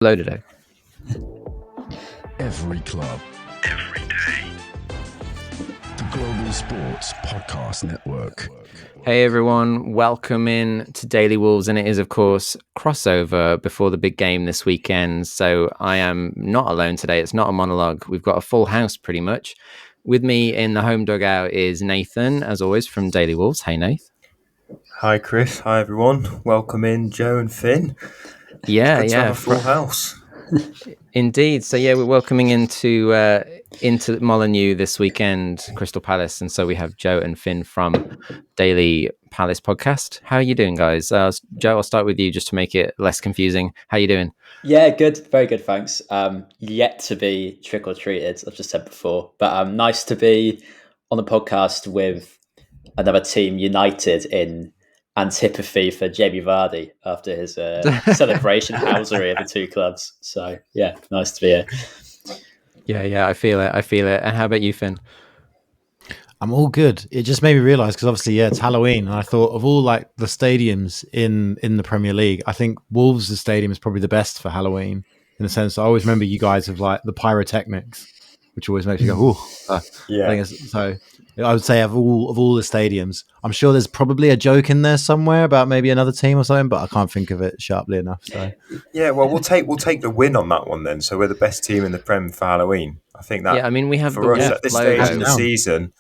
Loaded out. Every club, every day. The Global Sports Podcast Network. Hey everyone, welcome in to Daily Wolves, and it is of course crossover before the big game this weekend. So I am not alone today. It's not a monologue. We've got a full house pretty much. With me in the home dugout is Nathan, as always, from Daily Wolves. Hey Nath. Hi Chris. Hi everyone. Welcome in Joe and Finn. Yeah, Good to have a full house. Indeed. So yeah, we're welcoming into Molineux this weekend, Crystal Palace, and so we have Joe and Finn from Daily Palace podcast. How are you doing, guys? Joe, I'll start with you just to make it less confusing. How are you doing? Yeah, good. Very good, thanks. Yet to be trick-or-treated, I've just said before. But nice to be on the podcast with another team united in antipathy for Jamie Vardy after his celebration housery of the two clubs. So, yeah, nice to be here. Yeah, I feel it. And how about you, Finn? I'm all good. It just made me realise, because obviously, it's Halloween, and I thought of all like the stadiums in the Premier League, I think Wolves' stadium is probably the best for Halloween, in a sense. I always remember you guys have like the pyrotechnics, which always makes you go, "Ooh!" Yeah. So I would say of all the stadiums, I'm sure there's probably a joke in there somewhere about maybe another team or something, but I can't think of it sharply enough. So yeah, well, we'll take the win on that one then. So we're the best team in the Prem for Halloween. I think that. Yeah, I mean we have for us at this stage in the season.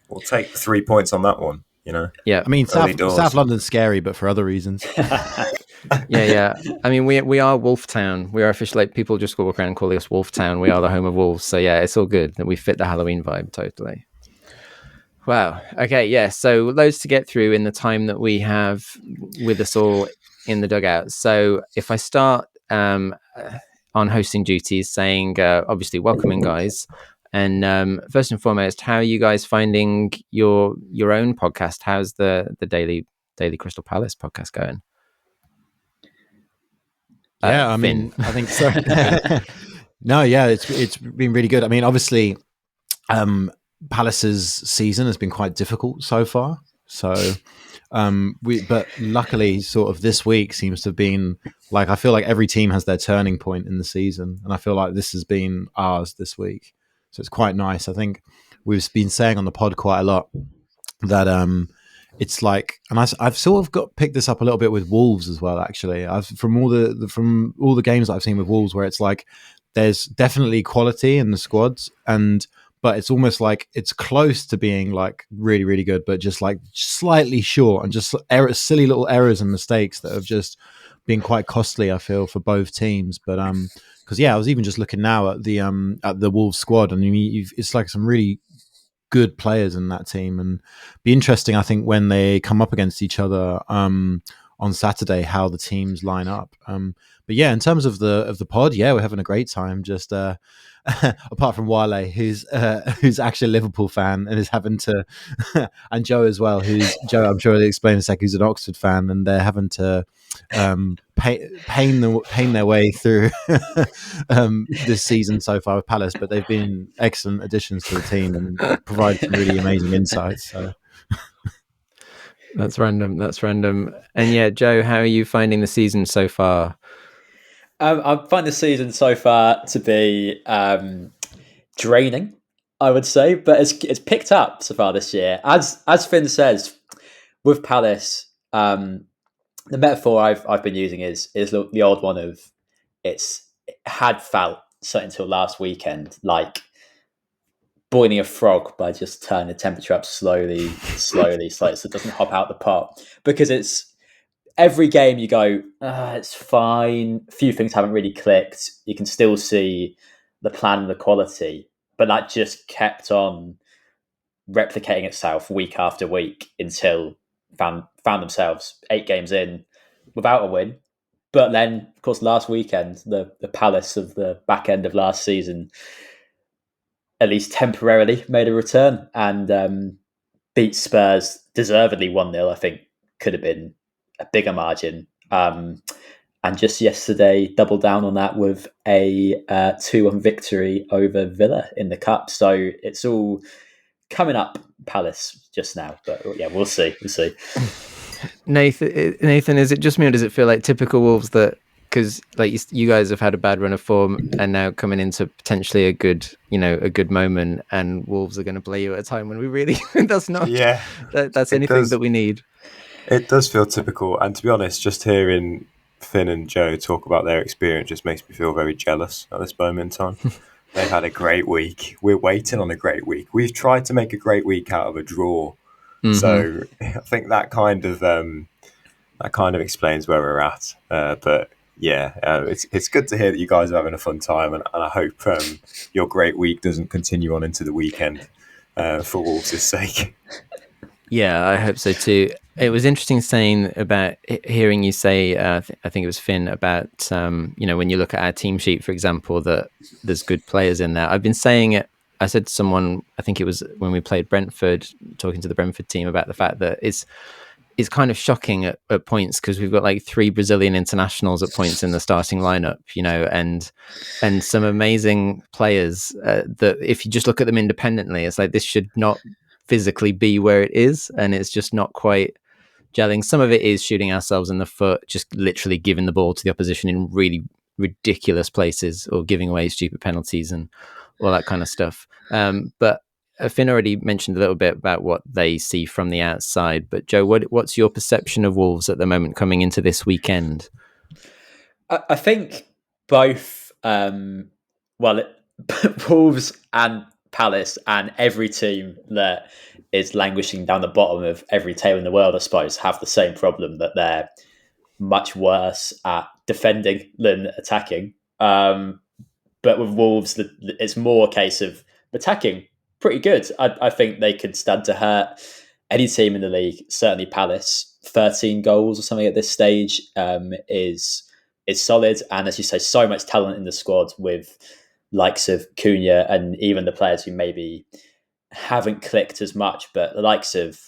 We'll take 3 points on that one, you know? Yeah. I mean, South London's scary, but for other reasons. Yeah. I mean, we are Wolf Town. We are officially, like, people just walk around calling us Wolf Town. We are the home of Wolves. So, yeah, it's all good that we fit the Halloween vibe totally. Wow. Okay, yeah. So, loads to get through in the time that we have with us all in the dugout. So, if I start on hosting duties, saying, obviously, welcome in, guys. And first and foremost, how are you guys finding your own podcast? How's the Daily Crystal Palace podcast going? Yeah, I mean, I think so. No, yeah, it's been really good. I mean, obviously, Palace's season has been quite difficult so far. So, but luckily, sort of this week seems to have been like, I feel like every team has their turning point in the season, and I feel like this has been ours this week. So it's quite nice. I think we've been saying on the pod quite a lot that it's like, and I've sort of picked this up a little bit with Wolves as well. Actually, from all the games that I've seen with Wolves, where it's like there's definitely quality in the squads, but it's almost like it's close to being like really, really good, but just like slightly short, and just silly little errors and mistakes that have just been quite costly, I feel, for both teams. But because I was even just looking now at the Wolves squad, and it's like some really good players in that team, and be interesting, I think, when they come up against each other on Saturday, how the teams line up. But yeah, in terms of the pod, yeah, we're having a great time. Just apart from Wale, who's actually a Liverpool fan and is having to, and Joe as well, Joe, I'm sure he'll explain in a sec, who's an Oxford fan, and they're having to pain their way through this season so far with Palace, but they've been excellent additions to the team and provide some really amazing insights. So. That's random. And yeah, Joe, how are you finding the season so far? I find the season so far to be draining, I would say, but it's picked up so far this year. As Finn says, with Palace, the metaphor I've been using is the old one of it had felt, so until last weekend, like boiling a frog by just turning the temperature up slowly, so it doesn't hop out the pot. Because it's every game you go, it's fine. A few things haven't really clicked. You can still see the plan and the quality, but that just kept on replicating itself week after week until found themselves 8 games in without a win. But then, of course, last weekend, the Palace of the back end of last season, at least temporarily, made a return and beat Spurs deservedly 1-0. I think could have been a bigger margin. And just yesterday, doubled down on that with a 2-1 victory over Villa in the Cup. So it's all coming up Palace just now. But yeah, we'll see. Nathan, is it just me, or does it feel like typical Wolves that because like you guys have had a bad run of form and now coming into potentially a good moment, and Wolves are going to play you at a time when we really that's anything that we need. It does feel typical, and to be honest, just hearing Finn and Joe talk about their experience just makes me feel very jealous at this moment in time. They've had a great week. We're waiting on a great week. We've tried to make a great week out of a draw, so I think that kind of explains where we're at. But yeah, it's good to hear that you guys are having a fun time, and I hope your great week doesn't continue on into the weekend for Wolves' sake. Yeah, I hope so too. It was interesting hearing you say, I think it was Finn, about, when you look at our team sheet, for example, that there's good players in there. I've been saying it. I said to someone, I think it was when we played Brentford, talking to the Brentford team about the fact that it's kind of shocking at points, because we've got like 3 Brazilian internationals at points in the starting lineup, and some amazing players that if you just look at them independently, it's like this should not physically be where it is, and it's just not quite gelling. Some of it is shooting ourselves in the foot, just literally giving the ball to the opposition in really ridiculous places, or giving away stupid penalties and all that kind of stuff. But Finn already mentioned a little bit about what they see from the outside. But Joe, what's your perception of Wolves at the moment coming into this weekend? I think both, Wolves and Palace and every team that is languishing down the bottom of every table in the world, I suppose, have the same problem, that they're much worse at defending than attacking. But with Wolves, it's more a case of attacking pretty good. I think they could stand to hurt any team in the league. Certainly Palace, 13 goals or something at this stage is solid. And as you say, so much talent in the squad, with likes of Cunha and even the players who maybe haven't clicked as much, but the likes of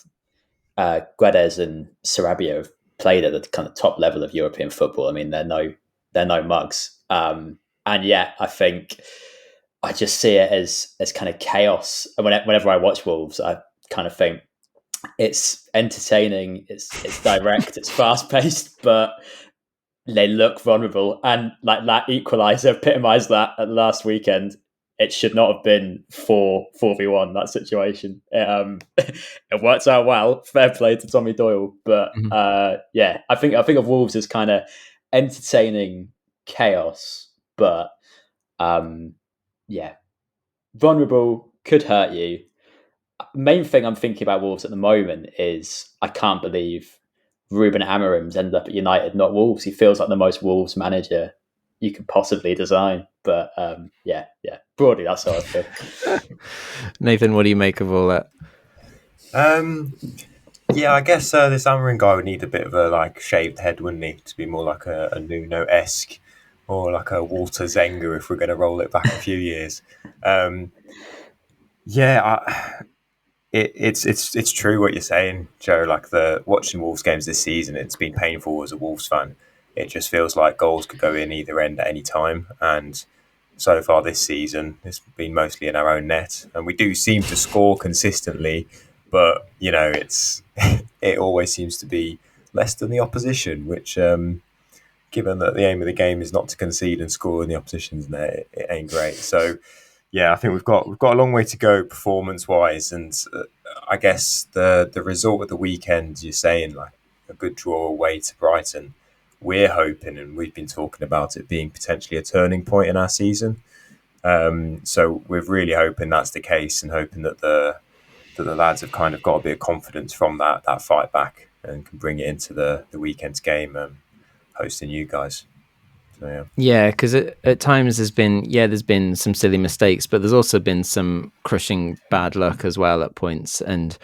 Guedes and Sarabia have played at the kind of top level of European football. I mean, they're no mugs. And yeah, I think I just see it as kind of chaos. And whenever I watch Wolves, I kind of think it's entertaining, it's direct, it's fast paced, but they look vulnerable. And like that equaliser epitomised that at last weekend. It should not have been 4v1, that situation. It worked out well. Fair play to Tommy Doyle. But yeah, I think of Wolves as kind of entertaining chaos, but yeah, vulnerable, could hurt you. Main thing I'm thinking about Wolves at the moment is I can't believe Ruben Amorim's ended up at United, not Wolves. He feels like the most Wolves manager you could possibly design. But yeah, broadly that's how I feel. Nathan, what do you make of all that? Yeah, I guess this Amorim guy would need a bit of a like shaved head, wouldn't he, to be more like a Nuno-esque, or like a Walter Zenga if we're going to roll it back a few years. It's true what you're saying, Joe. Like watching Wolves games this season, it's been painful as a Wolves fan. It just feels like goals could go in either end at any time, and so far this season it's been mostly in our own net, and we do seem to score consistently, but it always seems to be less than the opposition, which given that the aim of the game is not to concede and score in the opposition's net, it ain't great. So yeah, I think we've got a long way to go performance wise, and I guess the result of the weekend, you're saying like a good draw away to Brighton. We're hoping, and we've been talking about it being potentially a turning point in our season. So we're really hoping that's the case, and hoping that the lads have kind of got a bit of confidence from that fight back and can bring it into the weekend's game, hosting you guys. So, yeah, because at times there's been some silly mistakes, but there's also been some crushing bad luck as well at points, and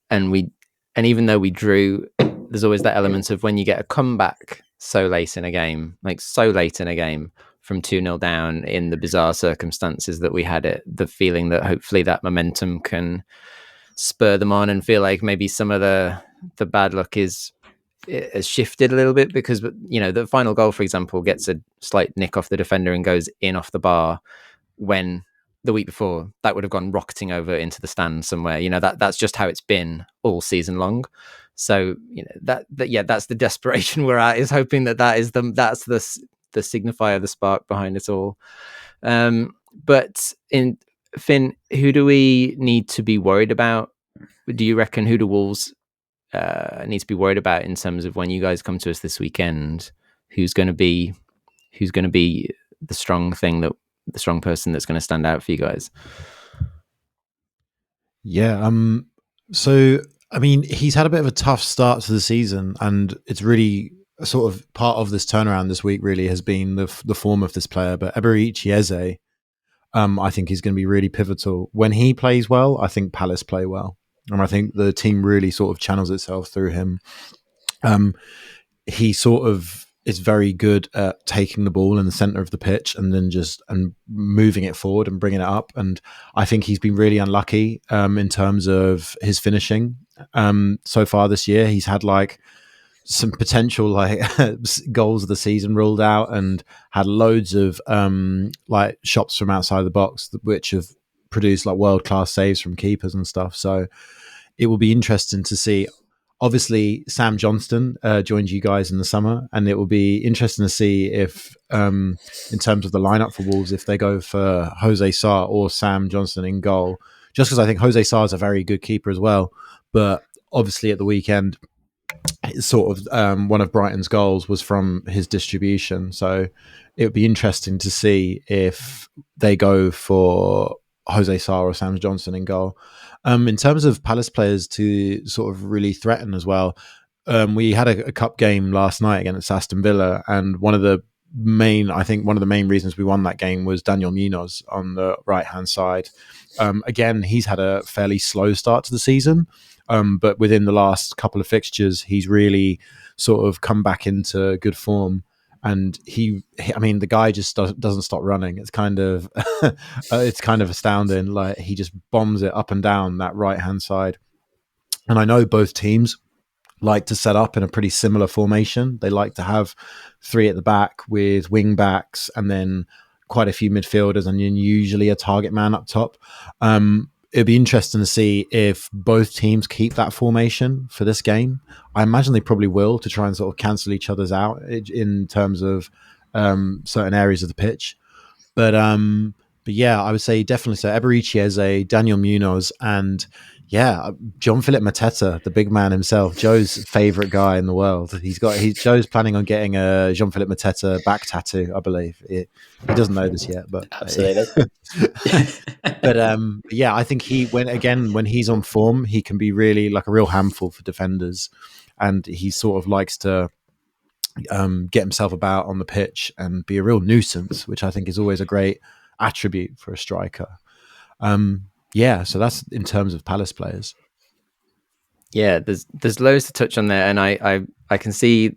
even though we drew, there's always that element of when you get a comeback so late in a game from 2-0 down in the bizarre circumstances that we had it, the feeling that hopefully that momentum can spur them on and feel like maybe some of the bad luck has shifted a little bit, because the final goal, for example, gets a slight nick off the defender and goes in off the bar, when the week before that would have gone rocketing over into the stand somewhere. That's just how it's been all season long. So that's the desperation we're at, is hoping that's the the signifier, the spark behind it all. But in Finn, who do we need to be worried about? Do you reckon who the Wolves need to be worried about in terms of when you guys come to us this weekend? Who's going to be the strong person that's going to stand out for you guys? Yeah. So I mean, he's had a bit of a tough start to the season, and it's really sort of part of this turnaround this week. Really, has been the form of this player. But Eberichi Eze, I think he's going to be really pivotal when he plays well. I think Palace play well, and I think the team really sort of channels itself through him. He sort of is very good at taking the ball in the center of the pitch and then and moving it forward and bringing it up. And I think he's been really unlucky in terms of his finishing so far this year. He's had like some potential like goals of the season ruled out and had loads of like shots from outside the box, which have produced like world-class saves from keepers and stuff. So it will be interesting to see. Obviously, Sam Johnston joined you guys in the summer, and it will be interesting to see if, in terms of the lineup for Wolves, if they go for Jose Sarr or Sam Johnston in goal. Just because I think Jose Sarr is a very good keeper as well, but obviously at the weekend, it's sort of one of Brighton's goals was from his distribution. So it would be interesting to see if they go for Jose Sarr or Sam Johnston in goal. In terms of Palace players to sort of really threaten as well, we had a cup game last night against Aston Villa, and one of the main reasons we won that game was Daniel Munoz on the right hand side. Again, he's had a fairly slow start to the season, but within the last couple of fixtures, he's really sort of come back into good form. And I mean, the guy just doesn't stop running. It's kind of, it's kind of astounding. Like he just bombs it up and down that right hand side. And I know both teams like to set up in a pretty similar formation. They like to have three at the back with wing backs and then quite a few midfielders and then usually a target man up top. It'd be interesting to see if both teams keep that formation for this game. I imagine they probably will, to try and sort of cancel each other's out in terms of certain areas of the pitch. But yeah, I would say definitely so. Eberichi Eze, Daniel Munoz, and yeah, Jean-Philippe Mateta, the big man himself, Joe's favorite guy in the world. Joe's planning on getting a Jean-Philippe Mateta back tattoo, I believe. He doesn't know this yet, but absolutely. but yeah, I think when he's on form, he can be really like a real handful for defenders, and he sort of likes to get himself about on the pitch and be a real nuisance, which I think is always a great attribute for a striker. Yeah, so that's in terms of Palace players. Yeah, there's loads to touch on there, and I can see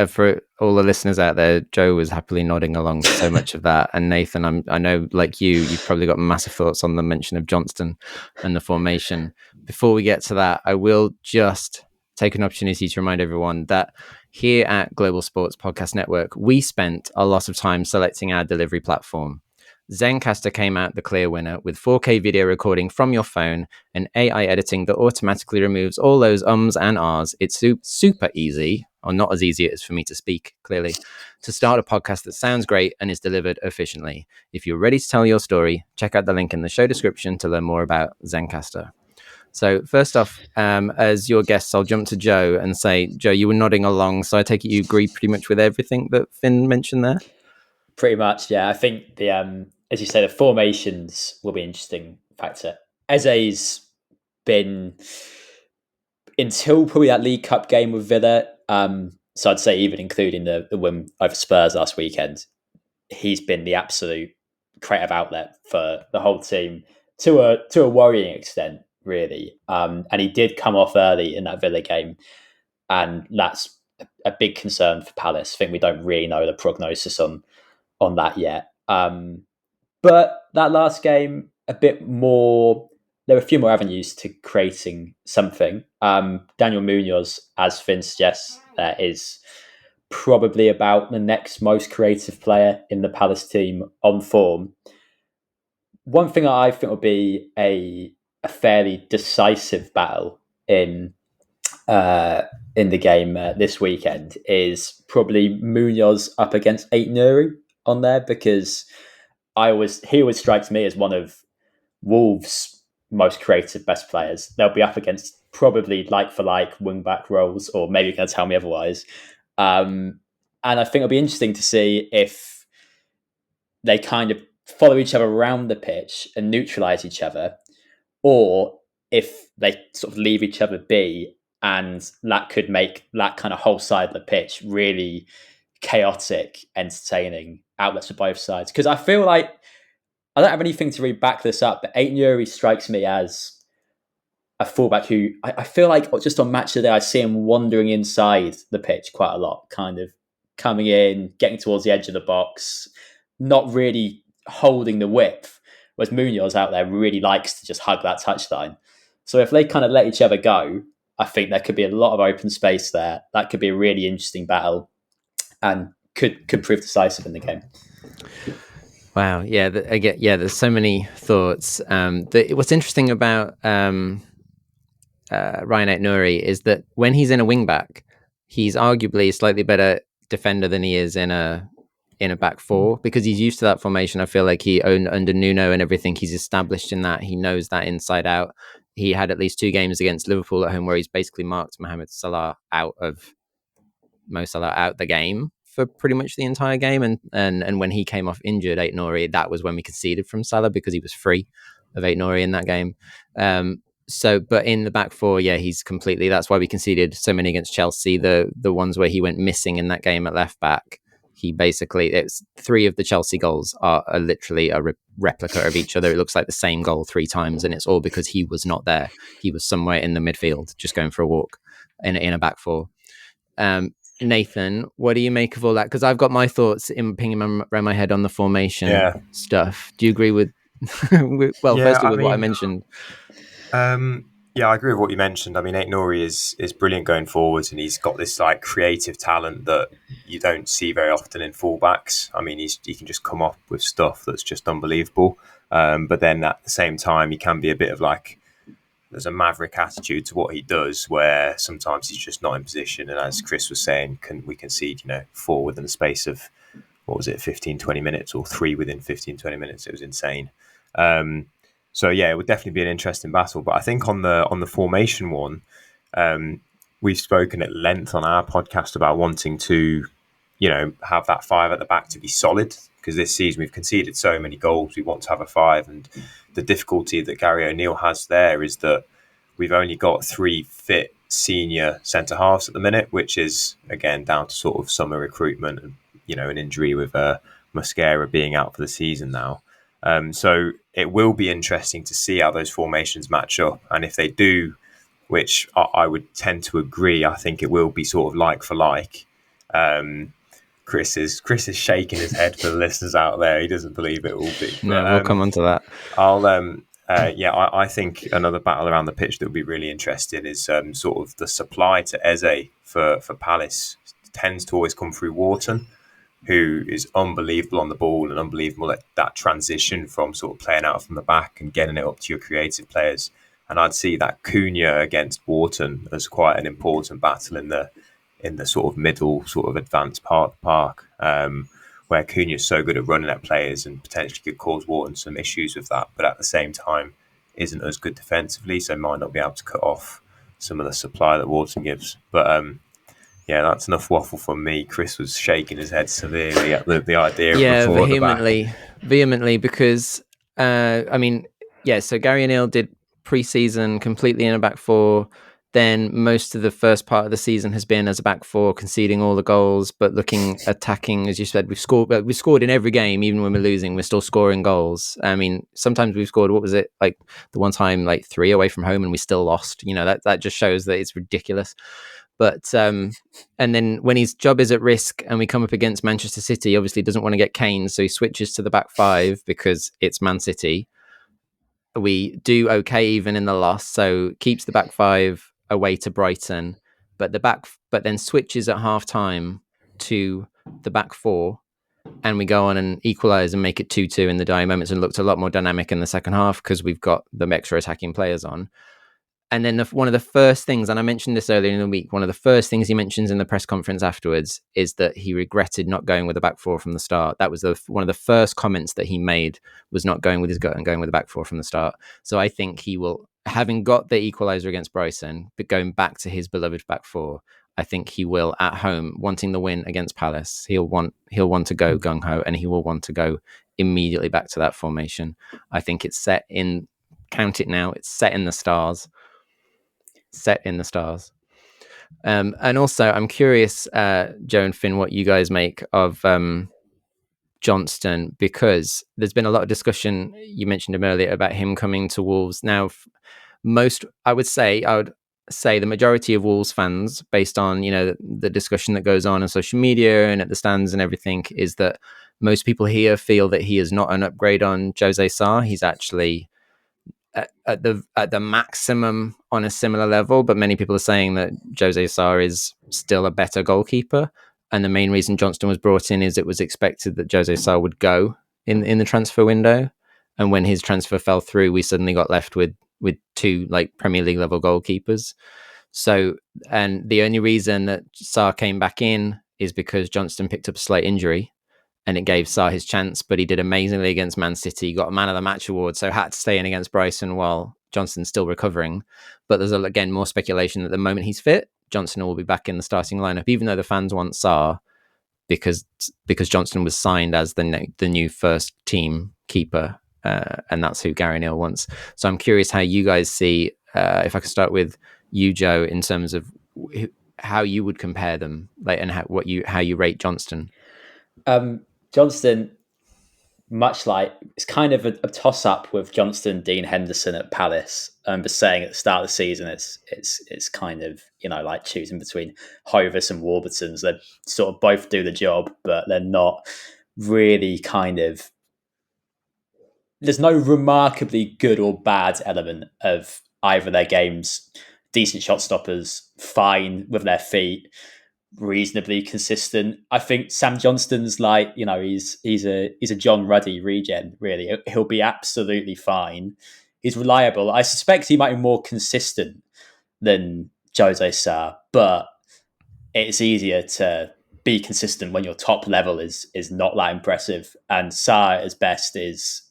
for all the listeners out there, Joe was happily nodding along to so much of that, and Nathan, I know like you've probably got massive thoughts on the mention of Johnston and the formation. Before we get to that, I will just take an opportunity to remind everyone that here at Global Sports Podcast Network, we spent a lot of time selecting our delivery platform. Zencastr came out the clear winner with 4K video recording from your phone and AI editing that automatically removes all those ums and ahs. It's super easy, or not as easy as for me to speak, clearly, to start a podcast that sounds great and is delivered efficiently. If you're ready to tell your story, check out the link in the show description to learn more about Zencastr. So first off, as your guests, I'll jump to Joe and say, Joe, you were nodding along, so I take it you agree pretty much with everything that Finn mentioned there? Pretty much, yeah. I think the as you say, the formations will be an interesting factor. Eze's been until probably that League Cup game with Villa. So I'd say even including the win over Spurs last weekend, he's been the absolute creative outlet for the whole team to a worrying extent, really. And he did come off early in that Villa game, and that's a big concern for Palace. I think we don't really know the prognosis on that yet. But that last game, a bit more. There were a few more avenues to creating something. Daniel Munoz, as Finn suggests, is probably about the next most creative player in the Palace team on form. One thing I think will be a fairly decisive battle in in the game this weekend is probably Munoz up against Aït-Nouri on there, because he always strikes me as one of Wolves' most creative best players. They'll be up against probably like for like wing back roles, or maybe you're going to tell me otherwise. And I think it'll be interesting to see if they kind of follow each other around the pitch and neutralize each other, or if they sort of leave each other be, and that could make that kind of whole side of the pitch really chaotic, entertaining outlets for both sides. Because I feel like, I don't have anything to really back this up, but Aït-Nouri strikes me as a fullback who I feel like just on match of the day, I see him wandering inside the pitch quite a lot, kind of coming in, getting towards the edge of the box, not really holding the width. Whereas Munoz out there really likes to just hug that touchline. So if they kind of let each other go, I think there could be a lot of open space there. That could be a really interesting battle and could prove decisive in the game. Wow. Yeah. Again, there's so many thoughts. What's interesting about Ryan Aït-Nouri is that when he's in a wing back, he's arguably a slightly better defender than he is in a back four, because he's used to that formation. I feel like he owned under Nuno and everything. He's established in that. He knows that inside out. He had at least 2 games against Liverpool at home where he's basically marked Mohamed Salah out the game for pretty much the entire game. And when he came off injured, Aït-Nouri, that was when we conceded from Salah, because he was free of Aït-Nouri in that game. But in the back four, he's completely. That's why we conceded so many against Chelsea. The ones where he went missing in that game at left back, it's 3 of the Chelsea goals are literally a replica of each other. It looks like the same goal 3 times, and it's all because he was not there. He was somewhere in the midfield, just going for a walk in a back four. Nathan, what do you make of all that? Because I've got my thoughts pinging around my head on the formation stuff. Do you agree with? Firstly, with what I mentioned. I agree with what you mentioned. I mean, Aït-Nouri is brilliant going forwards, and he's got this like creative talent that you don't see very often in fullbacks. I mean, he can just come up with stuff that's just unbelievable. But then at the same time, he can be a bit of like, there's a maverick attitude to what he does, where sometimes he's just not in position. And as Chris was saying, we concede, 4 within the space of, 15, 20 minutes, or 3 within 15, 20 minutes. It was insane. So it would definitely be an interesting battle. But I think on the formation one, we've spoken at length on our podcast about wanting to, have that 5 at the back to be solid, because this season we've conceded so many goals. We want to have a 5, and the difficulty that Gary O'Neill has there is that we've only got 3 fit senior centre halves at the minute, which is again down to sort of summer recruitment and an injury with Mosquera being out for the season now. So it will be interesting to see how those formations match up. And if they do, which I would tend to agree, I think it will be sort of like for like. Chris is shaking his head for the listeners out there. He doesn't believe it will be. No, we'll come on to that. I think another battle around the pitch that would be really interesting is sort of the supply to Eze for Palace. It tends to always come through Wharton, who is unbelievable on the ball and unbelievable at that transition from sort of playing out from the back and getting it up to your creative players. And I'd see that Cunha against Wharton as quite an important battle in the sort of middle, sort of advanced part of the park, where Cunha is so good at running at players and potentially could cause Wharton some issues with that, but at the same time isn't as good defensively, so might not be able to cut off some of the supply that Wharton gives. But that's enough waffle from me. Chris was shaking his head severely at the idea. Vehemently, because so Gary O'Neill did pre-season completely in a back 4. Then most of the first part of the season has been as a back 4, conceding all the goals, but attacking, as you said, we've scored in every game, even when we're losing, we're still scoring goals. I mean, sometimes we've scored, what was it, like the one time, like 3 away from home, and we still lost. That just shows that it's ridiculous. But and then when his job is at risk and we come up against Manchester City, obviously doesn't want to get caned, so he switches to the back 5 because it's Man City. We do okay even in the loss, so keeps the back 5 away to Brighton, but then switches at half time to the back 4, and we go on and equalise and make it 2-2 in the dying moments, and looked a lot more dynamic in the second half because we've got the extra attacking players on. And then one of the first things, and I mentioned this earlier in the week, one of the first things he mentions in the press conference afterwards is that he regretted not going with the back four from the start. That was one of the first comments that he made, was not going with his gut and going with the back four from the start. So I think he will, having got the equaliser against Brighton, but going back to his beloved back four, I think he will, at home, wanting the win against Palace, he'll want to go gung-ho, and he will want to go immediately back to that formation. I think it's set in, count it now, it's set in the stars. And also, I'm curious, Joe and Finn, what you guys make of Johnston, because there's been a lot of discussion, you mentioned him earlier, about him coming to Wolves. Now, I would say the majority of Wolves fans, based on, the discussion that goes on social media and at the stands and everything, is that most people here feel that he is not an upgrade on Jose Sarr. He's actually at the maximum on a similar level, but many people are saying that Jose Sarr is still a better goalkeeper. And the main reason Johnston was brought in is it was expected that Jose Sarr would go in the transfer window. And when his transfer fell through, we suddenly got left with two like Premier League level goalkeepers. So, and the only reason that Sarr came back in is because Johnston picked up a slight injury, and it gave Sarr his chance, but he did amazingly against Man City, got a Man of the Match award, so had to stay in against Brighton while Johnston's still recovering. But there's, again, more speculation that the moment he's fit, Johnston will be back in the starting lineup, even though the fans want Sarr, because Johnston was signed as the new first team keeper, and that's who Gary Neal wants. So I'm curious how you guys see, if I could start with you, Joe, in terms of how you would compare them, like, and how you rate Johnston. Johnston, much like, it's kind of a toss-up with Johnston, Dean Henderson at Palace. But saying at the start of the season, it's kind of, like choosing between Hovis and Warburtons. They sort of both do the job, but they're not really kind of, there's no remarkably good or bad element of either their games. Decent shot stoppers, fine with their feet, reasonably consistent. I think Sam Johnston's like, he's a John Ruddy regen, really. He'll be absolutely fine. He's reliable. I suspect he might be more consistent than Jose Sarr, but it's easier to be consistent when your top level is not that impressive. And Sarr, at his best, is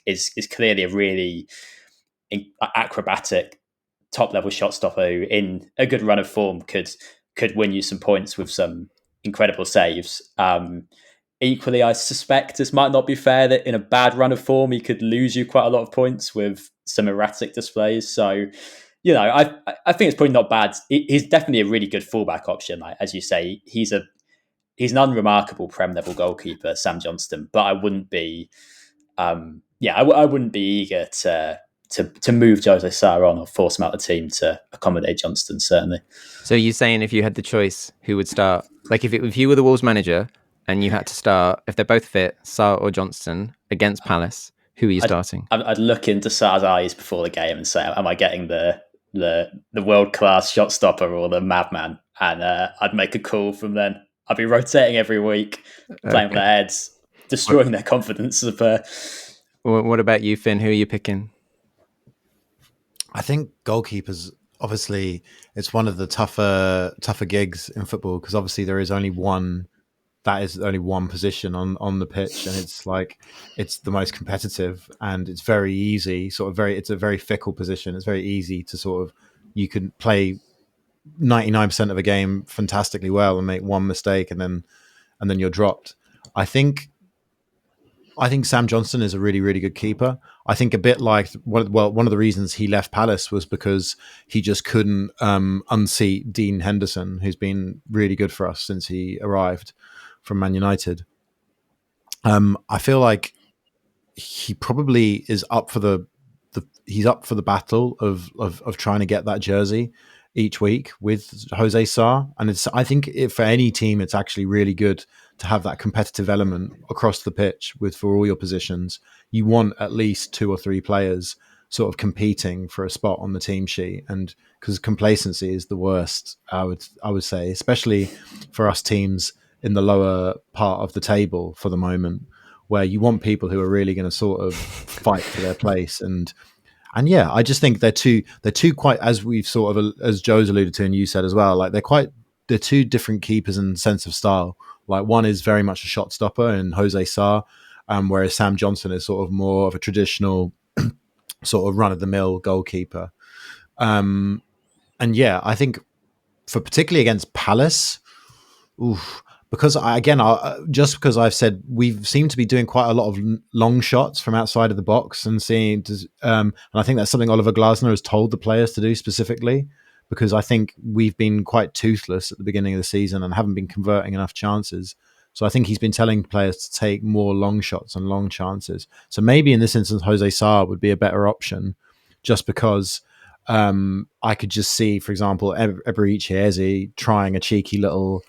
clearly a really acrobatic top level shot stopper who, in a good run of form, could win you some points with some incredible saves. Equally, I suspect this might not be fair, that in a bad run of form, he could lose you quite a lot of points with some erratic displays. So, I think it's probably not bad. He's definitely a really good fullback option. Like, as you say, he's an unremarkable Prem level goalkeeper, Sam Johnston. But I wouldn't be, I wouldn't be eager to move Jose Sarr on or force him out of the team to accommodate Johnston, certainly. So you're saying if you had the choice, who would start? Like if you were the Wolves manager and you had to start, if they're both fit, Sarr or Johnston against Palace, who are you starting? I'd look into Sarr's eyes before the game and say, am I getting the world-class shot stopper or the madman? And I'd make a call from then. I'd be rotating every week, playing with their heads, destroying their confidence. What about you, Finn? Who are you picking? I think goalkeepers, obviously, it's one of the tougher gigs in football, because obviously there is only one position on the pitch, and it's the most competitive, and it's very easy, it's a very fickle position. It's very easy to you can play 99% of a game fantastically well and make one mistake and then you're dropped. I think Sam Johnston is a really, really good keeper. I think a bit like, one of the reasons he left Palace was because he just couldn't unseat Dean Henderson, who's been really good for us since he arrived from Man United. I feel like he probably is up for the battle of trying to get that jersey each week with Jose Sarr. And I think for any team, it's actually really good to have that competitive element across the pitch for all your positions. You want at least 2 or 3 players sort of competing for a spot on the team sheet, and because complacency is the worst, I would say, especially for us teams in the lower part of the table for the moment, where you want people who are really going to sort of fight for their place and And yeah, I just think they're two quite, as we've sort of, as Joe's alluded to and you said as well, like they're two different keepers in sense of style. Like one is very much a shot stopper in Jose Sarr, whereas Sam Johnston is sort of more of a traditional sort of run of the mill goalkeeper. And yeah, I think for particularly against Palace, because just because I've said we've seemed to be doing quite a lot of long shots from outside of the box and seeing, and I think that's something Oliver Glasner has told the players to do specifically, because I think we've been quite toothless at the beginning of the season and haven't been converting enough chances. So I think he's been telling players to take more long shots and long chances. So maybe in this instance, Jose Sarr would be a better option, just because I could just see, for example, Eberechi Eze trying a cheeky little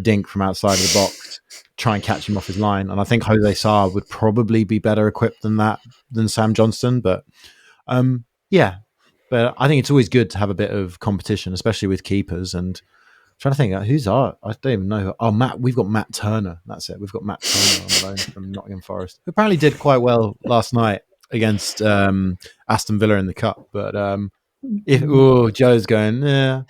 dink from outside of the box, try and catch him off his line. And I think Jose Sarr would probably be better equipped than Sam Johnston. But yeah, but I think it's always good to have a bit of competition, especially with keepers. And I'm trying to think, I don't even know. We've got Matt Turner. That's it. We've got Matt Turner on loan from Nottingham Forest, who apparently did quite well last night against Aston Villa in the cup. But Joe's going, yeah.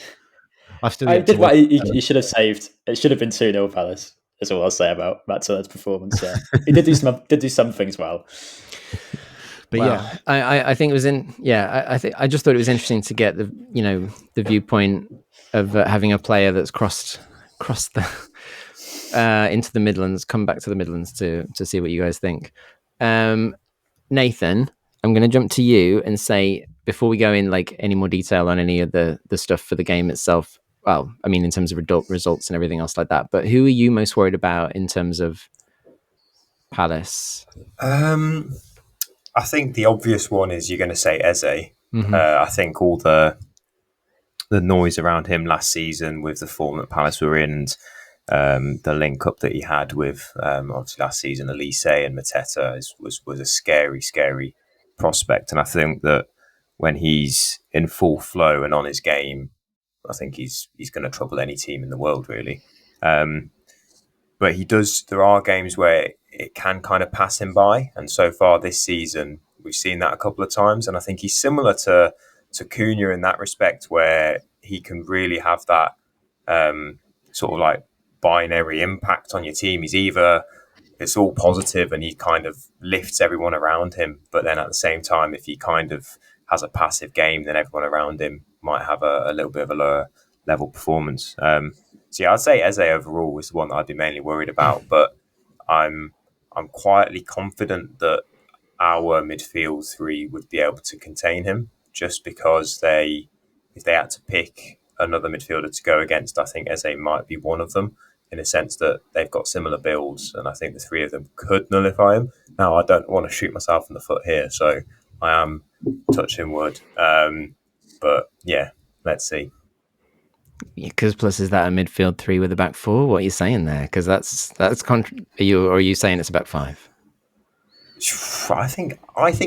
I did what you should have saved. It should have been 2-0 Palace. That's all I'll say about Matt Turner's performance. He did do some things well. But yeah, I think it was I just thought it was interesting to get the viewpoint of having a player that's crossed the into the Midlands, come back to the Midlands to see what you guys think. Nathan, I'm going to jump to you and say, before we go in like any more detail on any of the stuff for the game itself, well, I mean in terms of results and everything else like that, but who are you most worried about in terms of Palace? I think the obvious one is you're going to say Eze. Mm-hmm. I think all the noise around him last season with the form that Palace were in, and the link up that he had with obviously last season Elise and Mateta was a scary prospect. And I think that when he's in full flow and on his game, I think he's going to trouble any team in the world, really. But there are games where it can kind of pass him by. And so far this season, we've seen that a couple of times. And I think he's similar to Cunha in that respect, where he can really have that sort of like binary impact on your team. It's all positive and he kind of lifts everyone around him. But then at the same time, if he kind of has a passive game, then everyone around him might have a little bit of a lower level performance. So yeah, I'd say Eze overall is the one that I'd be mainly worried about. But I'm quietly confident that our midfield three would be able to contain him, just because if they had to pick another midfielder to go against, I think Eze might be one of them, in a sense that they've got similar builds, and I think the three of them could nullify him. Now, I don't want to shoot myself in the foot here, so I am touching wood. But yeah, let's see. Because plus, is that a midfield three with a back four? What are you saying there? Because that's are you saying it's a back five? I think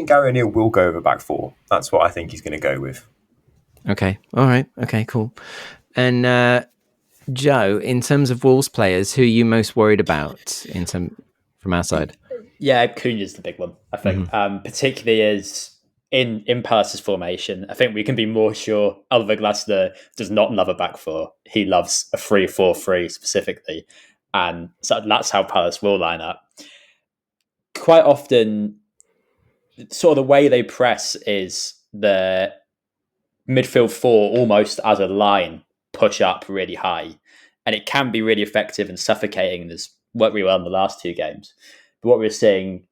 Gary O'Neill will go over back four. That's what I think he's going to go with. Okay. All right. Okay. Cool. And Joe, in terms of Wolves players, who are you most worried about from our side? Yeah, Cunha's the big one, I think. Particularly as in Palace's formation, I think we can be more sure Oliver Glasner does not love a back four. He loves a 3-4-3 specifically. And so that's how Palace will line up. Quite often, sort of the way they press is the midfield four almost as a line push up really high. And it can be really effective and suffocating. There's worked really well in the last two games. But what we're seeing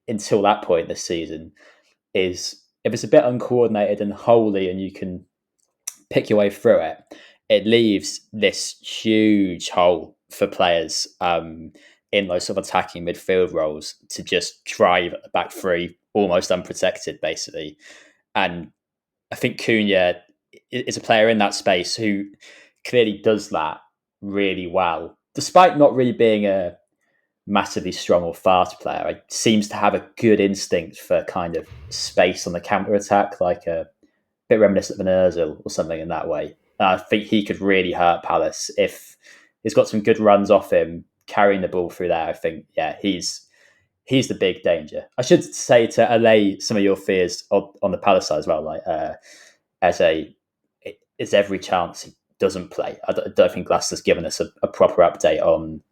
until that point this season is if it's a bit uncoordinated and wholly and you can pick your way through it, it leaves this huge hole for players in those sort of attacking midfield roles to just drive at the back three almost unprotected, basically. And I think Cunha is a player in that space who clearly does that really well, despite not really being a massively strong or fast player. He seems to have a good instinct for kind of space on the counter attack, like a bit reminiscent of an Ozil or something in that way. I think he could really hurt Palace if he's got some good runs off him carrying the ball through there. I think, yeah, he's he's the big danger. I should say, to allay some of your fears on the Palace side as well. Like it's every chance he doesn't play. I don't think Glasser's given us a proper update on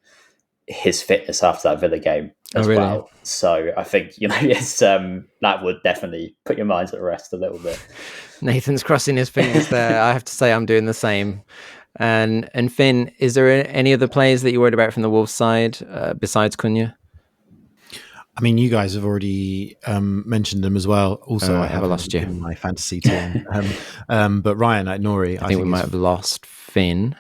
his fitness after that Villa game as well. So I think it's that would definitely put your minds at rest a little bit. Nathan's crossing his fingers there. I have to say I'm doing the same. And Finn, is there any other players that you're worried about from the Wolves side besides Cunha? I mean, you guys have already mentioned them as well. Also, I have lost you in my fantasy team. But Ryan at Nori, I think we might have lost Finn.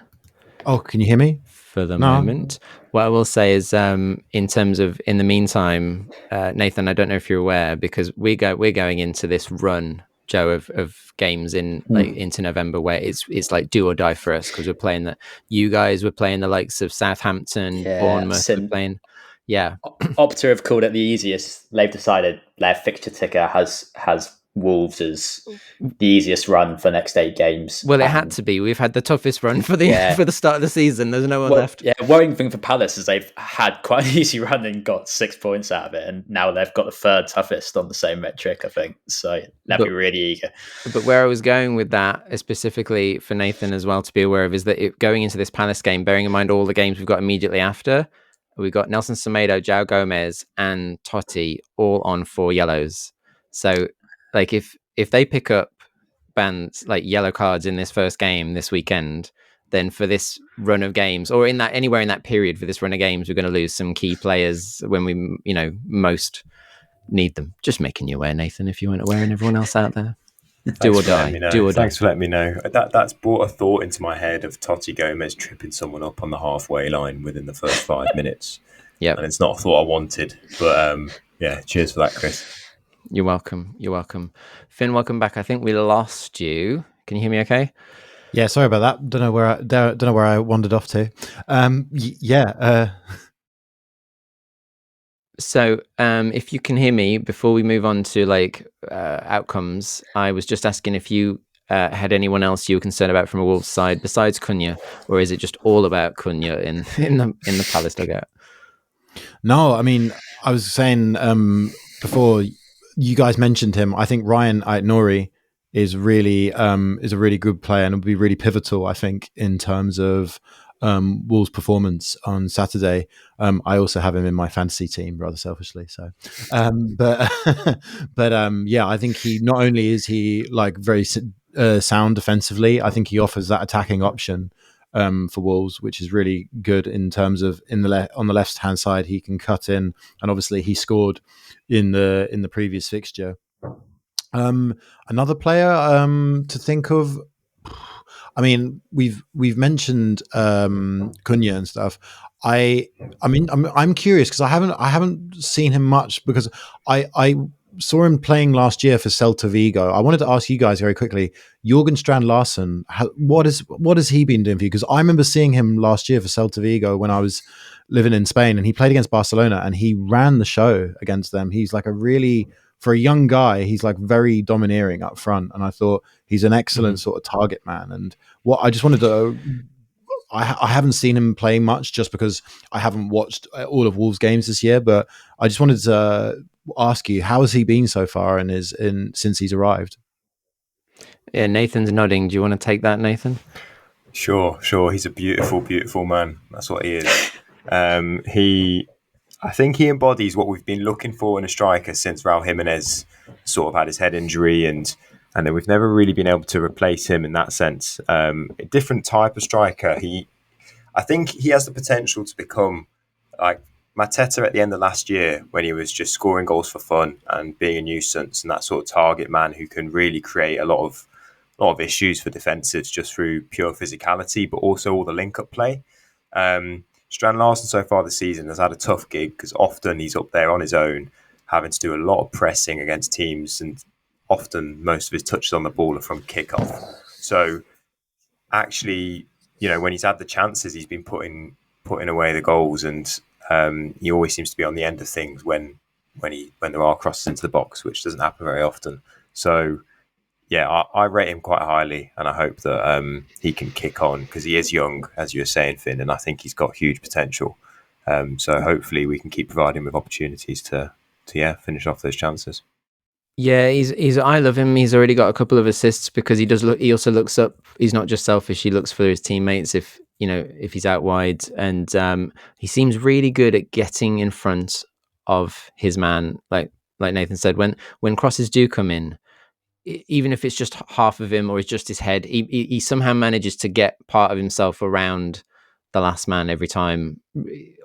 Oh, can you hear me? For the moment. What I will say is, in terms of, in the meantime, Nathan, I don't know if you're aware, because we're going into this run, Joe, of games into November, where it's like do or die for us, because we're playing you guys were playing the likes of Southampton, Bournemouth, we're playing. Yeah. Opta have called it the easiest. They've decided their fixture ticker has Wolves as the easiest run for next 8 games. Well, it had to be. We've had the toughest run for the start of the season. There's no one left. Yeah, worrying thing for Palace is they've had quite an easy run and got 6 points out of it, and now they've got the third toughest on the same metric, I think. So they'll be really eager. But where I was going with that, specifically for Nathan as well to be aware of, is that going into this Palace game, bearing in mind all the games we've got immediately after, we've got Nelson Semedo, João Gomez, and Totti all on 4 yellows. So, like, if they pick up bans like yellow cards in this first game this weekend, then for this run of games, or anywhere in that period for this run of games, we're going to lose some key players when we most need them. Just making you aware, Nathan, if you weren't aware, and everyone else out there. Do or die. Do or die. Thanks for letting me know. That's brought a thought into my head of Totti Gomez tripping someone up on the halfway line within the first 5 minutes. Yeah, and it's not a thought I wanted, but yeah, cheers for that, Chris. You're welcome. Finn, welcome back. I think we lost you. Can you hear me okay? Yeah, sorry about that. Don't know where I wandered off to. So if you can hear me, before we move on to outcomes, I was just asking if you had anyone else you were concerned about from a Wolves side besides Cunha, or is it just all about Cunha in the Palace dugout? No, I mean, I was saying before you guys mentioned him, I think Ryan Aït-Nouri is really is a really good player and will be really pivotal, I think, in terms of Wolves' performance on Saturday. I also have him in my fantasy team, rather selfishly. So, but yeah, I think he not only is he like very sound defensively, I think he offers that attacking option for Wolves, which is really good in terms of on the left hand side he can cut in, and obviously he scored in the previous fixture. Another player to think of, I mean, we've mentioned Cunha and stuff. I mean, I'm curious because I haven't seen him much, because I saw him playing last year for Celta Vigo. I wanted to ask you guys very quickly, Jürgen Strand-Larsen, what has he been doing for you? Because I remember seeing him last year for Celta Vigo when I was living in Spain, and he played against Barcelona and he ran the show against them. He's like for a young guy, he's like very domineering up front, and I thought he's an excellent sort of target man. And what I just wanted to, I haven't seen him play much just because I haven't watched all of Wolves games this year, but I just wanted to ask you, how has he been so far since he's arrived? Yeah, Nathan's nodding. Do you want to take that, Nathan? Sure. He's a beautiful, beautiful man. That's what he is. I think he embodies what we've been looking for in a striker since Raul Jimenez sort of had his head injury, and then we've never really been able to replace him in that sense. A different type of striker. I think he has the potential to become like Mateta at the end of last year, when he was just scoring goals for fun and being a nuisance, and that sort of target man who can really create a lot of issues for defensives just through pure physicality, but also all the link-up play. Strand-Larsen so far this season has had a tough gig because often he's up there on his own, having to do a lot of pressing against teams, and often most of his touches on the ball are from kickoff. So actually, when he's had the chances, he's been putting away the goals, and he always seems to be on the end of things when there are crosses into the box, which doesn't happen very often. So yeah, I rate him quite highly, and I hope that he can kick on, because he is young, as you were saying, Finn, and I think he's got huge potential. So hopefully we can keep providing with opportunities to finish off those chances. Yeah, he's. I love him. He's already got a couple of assists because he does look. He also looks up. He's not just selfish. He looks for his teammates if if he's out wide, and he seems really good at getting in front of his man. Like Nathan said, when crosses do come in, even if it's just half of him or it's just his head, he somehow manages to get part of himself around the last man every time,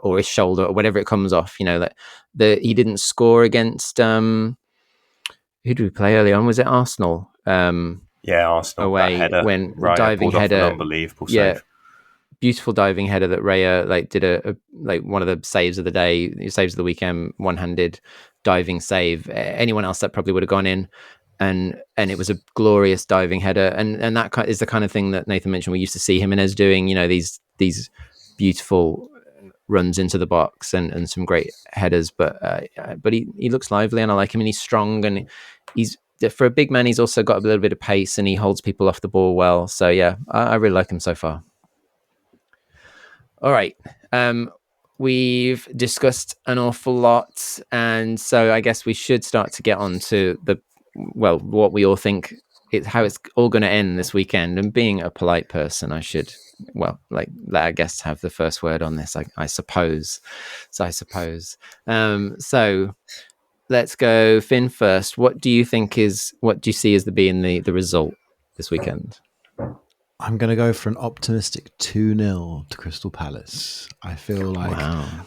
or his shoulder or whatever it comes off. He didn't score against. Who did we play early on? Was it Arsenal? Arsenal Away, that header, when Raya diving pulled off header, an unbelievable yeah, save. beautiful diving header that Raya did a one of the saves of the day, saves of the weekend, one-handed diving save. Anyone else that probably would have gone in, and it was a glorious diving header, and that is the kind of thing that Nathan mentioned. We used to see Jimenez doing, these beautiful runs into the box and some great headers, but he looks lively and I like him, and he's strong, and he's, for a big man, he's also got a little bit of pace and he holds people off the ball well. So yeah, I really like him so far. All right. We've discussed an awful lot, and so I guess we should start to get on to what we all think how it's all going to end this weekend. And being a polite person, I should let our guests have the first word on this, I suppose. So let's go Finn first. What do you see as being the result this weekend? I'm going to go for an optimistic 2-0 to Crystal Palace. I feel like,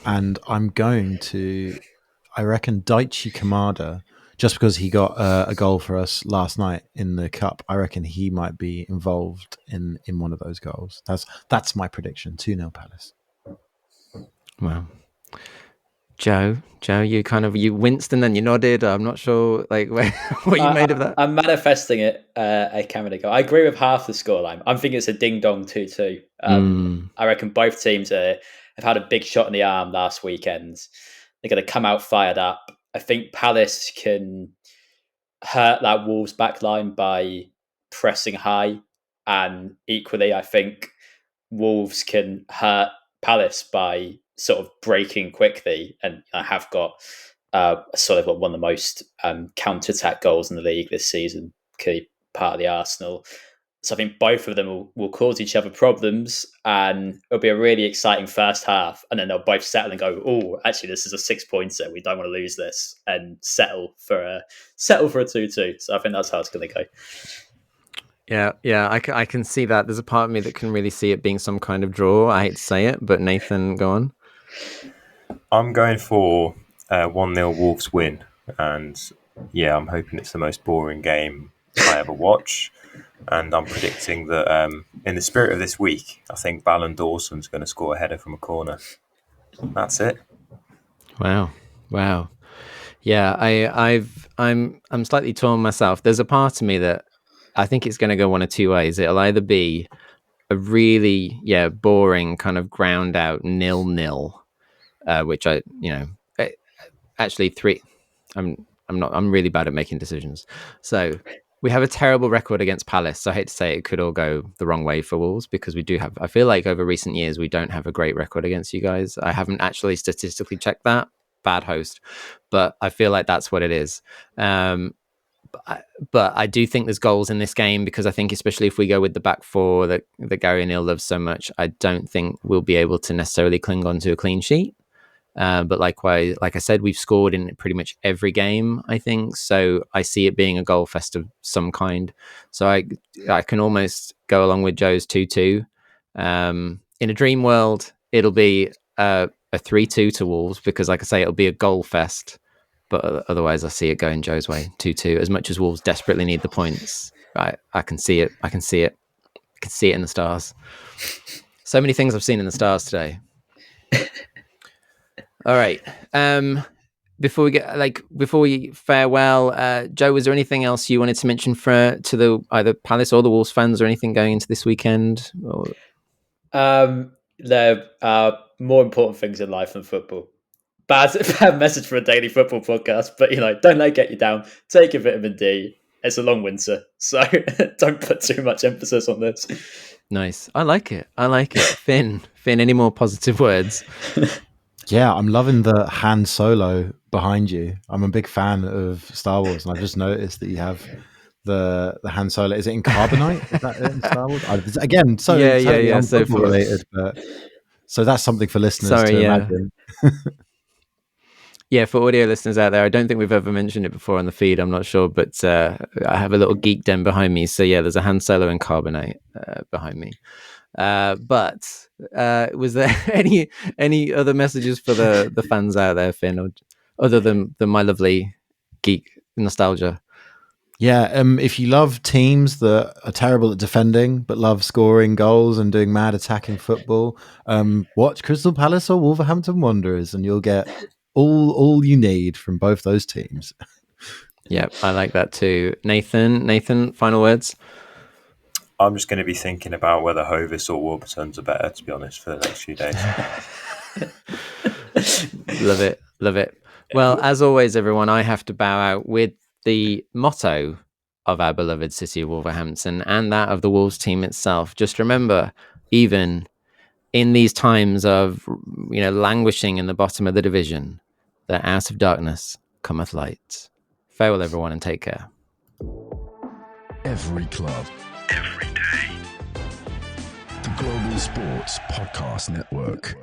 and I reckon Daichi Kamada, just because he got a goal for us last night in the cup, I reckon he might be involved in one of those goals. That's my prediction, 2-0 Palace. Wow. Joe, you winced and then you nodded. I'm not sure what you made of that. I'm manifesting it a camera ago. I agree with half the scoreline. I'm thinking it's a ding-dong 2-2. I reckon both teams have had a big shot in the arm last weekend. They're going to come out fired up. I think Palace can hurt that Wolves backline by pressing high, and equally, I think Wolves can hurt Palace by sort of breaking quickly, and I have got sort of one of the most counter-attack goals in the league this season, clearly part of the Arsenal. So I think both of them will cause each other problems, and it'll be a really exciting first half, and then they'll both settle and go, oh, actually, this is a 6-pointer. We don't want to lose this, and settle for a 2-2. So I think that's how it's going to go. Yeah, I can see that. There's a part of me that can really see it being some kind of draw. I hate to say it, but Nathan, go on. I'm going for 1-0 Wolves win, and I'm hoping it's the most boring game I ever watch. And I'm predicting that in the spirit of this week, I think Ballon Dawson's going to score a header from a corner. That's it. Wow. Yeah, I'm slightly torn myself. There's a part of me that I think it's going to go one of two ways. It'll either be a really boring kind of ground out 0-0, which actually three. I'm really bad at making decisions. So we have a terrible record against Palace. So I hate to say it could all go the wrong way for Wolves, because we do have. I feel like over recent years we don't have a great record against you guys. I haven't actually statistically checked that. Bad host, but I feel like that's what it is. But I do think there's goals in this game, because I think especially if we go with the back four that Gary O'Neill loves so much, I don't think we'll be able to necessarily cling on to a clean sheet. But likewise, like I said, we've scored in pretty much every game, I think. So I see it being a goal fest of some kind. So I can almost go along with Joe's 2-2. In a dream world, it'll be a 3-2 to Wolves, because like I say, it'll be a goal fest. But otherwise, I see it going Joe's way, 2-2. As much as Wolves desperately need the points, I can see it. I can see it in the stars. So many things I've seen in the stars today. All right. Before we farewell, Joe, was there anything else you wanted to mention to the either Palace or the Wolves fans, or anything going into this weekend? There are more important things in life than football. Bad message for a daily football podcast, but don't let it get you down. Take your vitamin D. It's a long winter, so don't put too much emphasis on this. Nice. I like it. Finn, any more positive words? Yeah, I'm loving the Han Solo behind you. I'm a big fan of Star Wars, and I've just noticed that you have the Han Solo. Is it in carbonite? Is that it in Star Wars? Again, so totally So unfootball for related, but so that's something for listeners to sorry, yeah. imagine. Yeah, for audio listeners out there, I don't think we've ever mentioned it before on the feed. I'm not sure, but I have a little geek den behind me. So yeah, there's a Han Solo and carbonite behind me. But was there any other messages for the fans out there, Finn, or, other than my lovely geek nostalgia? Yeah, if you love teams that are terrible at defending but love scoring goals and doing mad attacking football, watch Crystal Palace or Wolverhampton Wanderers, and you'll get all you need from both those teams. Yeah, I like that too. Nathan, final words. I'm just going to be thinking about whether Hovis or Warburtons are better, to be honest, for the next few days. Love it. Well, as always, everyone, I have to bow out with the motto of our beloved city of Wolverhampton and that of the Wolves team itself. Just remember, even in these times of languishing in the bottom of the division, that out of darkness cometh light. Farewell, everyone, and take care. Every club, every day. The Global Sports Podcast Network.